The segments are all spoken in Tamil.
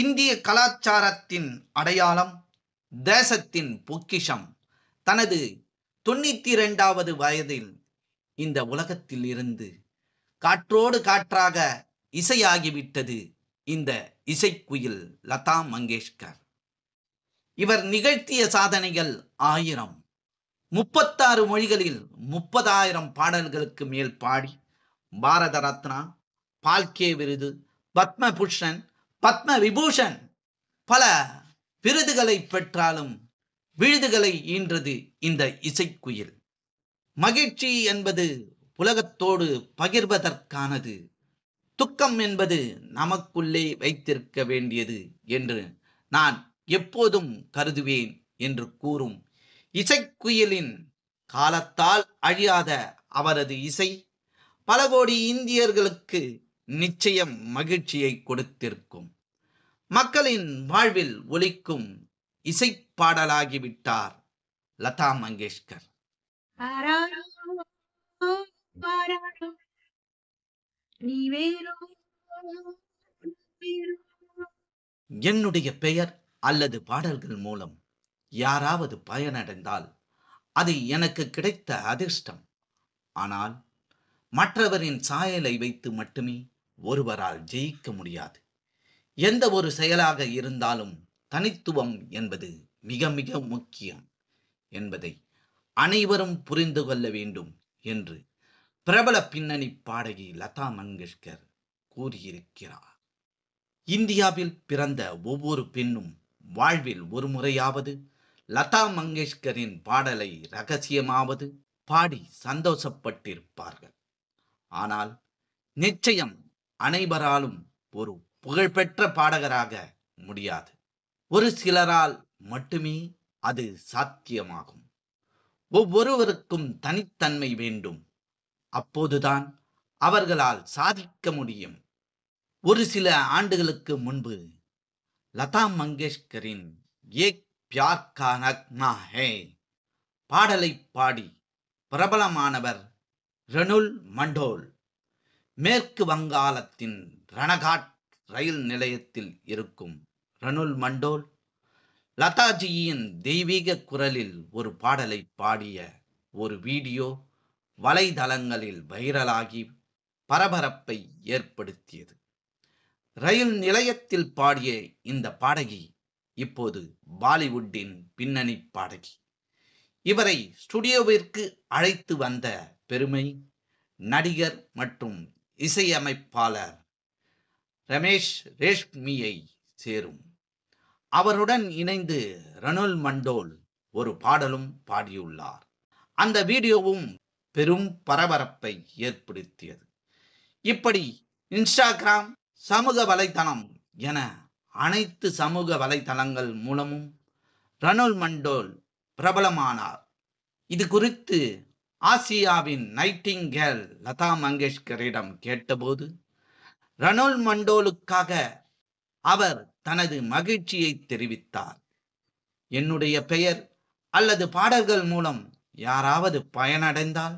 இந்திய கலாச்சாரத்தின் அடையாளம், தேசத்தின் பொக்கிஷம். தனது 92வது வயதில் இந்த உலகத்தில் இருந்து காற்றோடு காற்றாக இசையாகிவிட்டது இந்த இசைக்குயில் லதா மங்கேஷ்கர். இவர் நிகழ்த்திய சாதனைகள் 1000. 36 மொழிகளில் 30,000 பாடல்களுக்கு மேல் பாடி பாரத ரத்னா, பால்கே விருது, பத்மபூஷன், பத்ம விபூஷன் பல விருதுகளை பெற்றாலும் விருதுகளை ஈன்றது இந்த இசைக்குயில். மகிழ்ச்சி என்பது உலகத்தோடு பகிர்வதற்கானது, துக்கம் என்பது நமக்குள்ளே வைத்திருக்க வேண்டியது என்று நான் எப்போதும் கருதுவேன் என்று கூறும் இசைக்குயிலின் காலத்தால் அழியாத அவரது இசை பல கோடி இந்தியர்களுக்கு நிச்சயம் மகிழ்ச்சியை கொடுத்திருக்கும். மக்களின் வாழ்வில் ஒலிக்கும் இசைப்பாடலாகிவிட்டார் லதா மங்கேஷ்கர். என்னுடைய பெயர் அல்லது பாடல்கள் மூலம் யாராவது பயனடைந்தால் அது எனக்கு கிடைத்த அதிர்ஷ்டம். ஆனால் மற்றவரின் சாயலை வைத்து மட்டுமே ஒருவரால் ஜெயிக்க முடியாது. எந்த ஒரு செயலாக இருந்தாலும் தனித்துவம் என்பது மிக மிக முக்கியம் என்பதை அனைவரும் புரிந்து கொள்ள வேண்டும் என்று பிரபல பின்னணி பாடகி லதா மங்கேஷ்கர் கூறியிருக்கிறார். இந்தியாவில் பிறந்த ஒவ்வொரு பெண்ணும் வாழ்வில் ஒரு முறையாவது லதா மங்கேஷ்கரின் பாடலை ரகசியமாவது பாடி சந்தோஷப்பட்டிருப்பார்கள். ஆனால் நிச்சயம் அனைவராலும் ஒரு புகழ்பெற்ற பாடகராக முடியாது. ஒரு சிலரால் மட்டுமே அது சாத்தியமாகும். ஒவ்வொருவருக்கும் தனித்தன்மை வேண்டும். அப்போதுதான் அவர்களால் சாதிக்க முடியும். ஒரு சில ஆண்டுகளுக்கு முன்பு லதா மங்கேஷ்கரின் ஏக் பியார் கா நக்மா ஹே பாடலை பாடி பிரபலமானவர் ரனுல் மண்டோல். மேற்கு வங்காளத்தின் ரணகாட் ரயில் நிலையத்தில் இருக்கும் ரனுல் மண்டோல் லதாஜியின் தெய்வீக குரலில் ஒரு பாடலை பாடிய ஒரு வீடியோ வலைதளங்களில் வைரலாகி பரபரப்பை ஏற்படுத்தியது. ரயில் நிலையத்தில் பாடிய இந்த பாடகி இப்போது பாலிவுட்டின் பின்னணி பாடகி. இவரை ஸ்டுடியோவிற்கு அழைத்து வந்த பெருமை நடிகர் மற்றும் இசையமைப்பாளர் ரமேஷ் ரேஷ்மியை சேரும். அவருடன் இணைந்து ரனுல் மண்டோல் ஒரு பாடலும் பாடியுள்ளார். அந்த வீடியோவும் பெரும் பரபரப்பை ஏற்படுத்தியது. இப்படி இன்ஸ்டாகிராம், சமூக வலைதளம் என அனைத்து சமூக வலைதளங்கள் மூலமும் ரனுல் மண்டோல் பிரபலமானார். இது குறித்து ஆசியாவின் நைட்டிங்கேல் லதா மங்கேஷ்கரிடம் கேட்டபோது ரனுல் மண்டோலுக்காக அவர் தனது மகிழ்ச்சியை தெரிவித்தார். என்னுடைய பெயர் அல்லது பாடல்கள் மூலம் யாராவது பயனடைந்தால்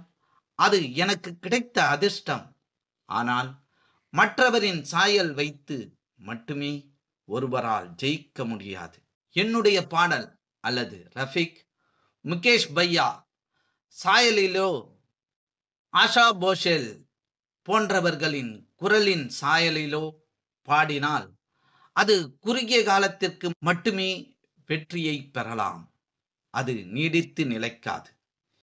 அது எனக்கு கிடைத்த அதிர்ஷ்டம். ஆனால் மற்றவரின் சாயல் வைத்து மட்டுமே ஒருவரால் ஜெயிக்க முடியாது. என்னுடைய பாடல் அல்லது ரஃபிக், முகேஷ் பையா சாயலிலோ, ஆஷா போஷேல் போன்றவர்களின் குரலின் சாயலிலோ பாடினால் அது குறுகிய காலத்திற்கு மட்டுமே வெற்றியை பெறலாம். அது நீடித்து நிலைக்காது.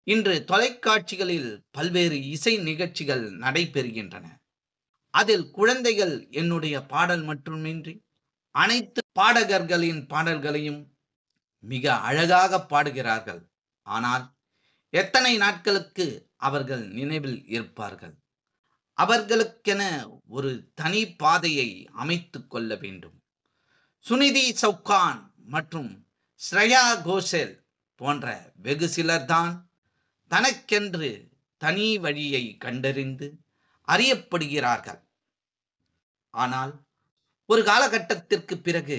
இன்று தொலைக்காட்சிகளில் பல்வேறு இசை நிகழ்ச்சிகள் நடைபெறுகின்றன. அதில் குழந்தைகள் என்னுடைய பாடல் மட்டுமின்றி அனைத்து பாடகர்களின் பாடல்களையும் மிக அழகாக பாடுகிறார்கள். ஆனால் எத்தனை நாட்களுக்கு அவர்கள் நினைவில் இருப்பார்கள்? அவர்களுக்கென ஒரு தனி பாதையை அமைத்து கொள்ள வேண்டும். சுனிதி சௌகான் மற்றும் ஸ்ரேயா கோஷல் போன்ற வெகு சிலர்தான் தனக்கென்று தனி வழியை கண்டறிந்து அறியப்படுகிறார்கள். ஆனால் ஒரு காலகட்டத்திற்கு பிறகு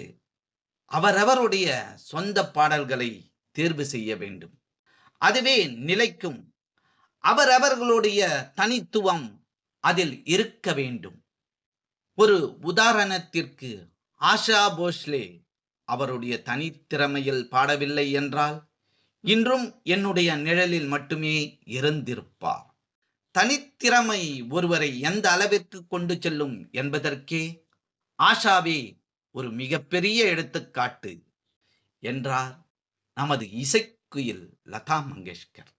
அவரவருடைய சொந்த பாடல்களை தேர்வு செய்ய வேண்டும். அதுவே நிலைக்கும். அவரவர்களுடைய தனித்துவம் அதில் இருக்க வேண்டும். ஒரு உதாரணத்திற்கு ஆஷா போஸ்லே அவருடைய தனித்திறமையில் பாடவில்லை என்றால் இன்றும் என்னுடைய நிழலில் மட்டுமே இருந்திருப்பார். தனித்திறமை ஒருவரை எந்த அளவிற்கு கொண்டு செல்லும் என்பதற்கே ஆஷாவே ஒரு மிகப்பெரிய எடுத்துக்காட்டு என்றார் நமது இசைக்குயில் லதா மங்கேஷ்கர்.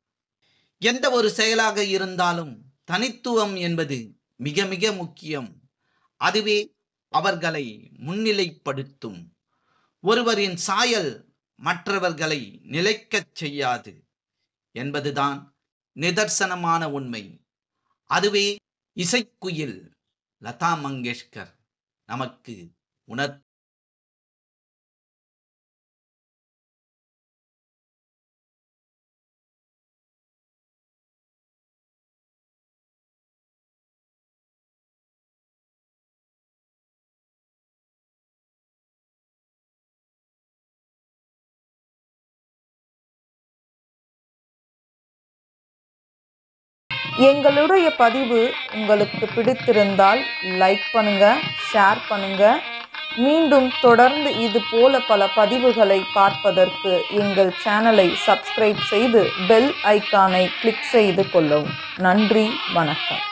எந்த ஒரு செயலாக இருந்தாலும் தனித்துவம் என்பது மிக மிக முக்கியம். அதுவே அவர்களை முன்னிலைப்படுத்தும். ஒருவரின் சாயல் மற்றவர்களை நிலைக்கச் செய்யாது என்பதுதான் நிதர்சனமான உண்மை. அதுவே இசைக்குயில் லதா மங்கேஷ்கர் நமக்கு உணர் எங்களுடைய பதிவு உங்களுக்கு பிடித்திருந்தால் லைக் பண்ணுங்க, ஷேர் பண்ணுங்க. மீண்டும் தொடர்ந்து இது போல பல பதிவுகளை பார்ப்பதற்கு எங்கள் சேனலை சப்ஸ்கிரைப் செய்து பெல் ஐக்கானை கிளிக் செய்து கொள்ளவும். நன்றி, வணக்கம்.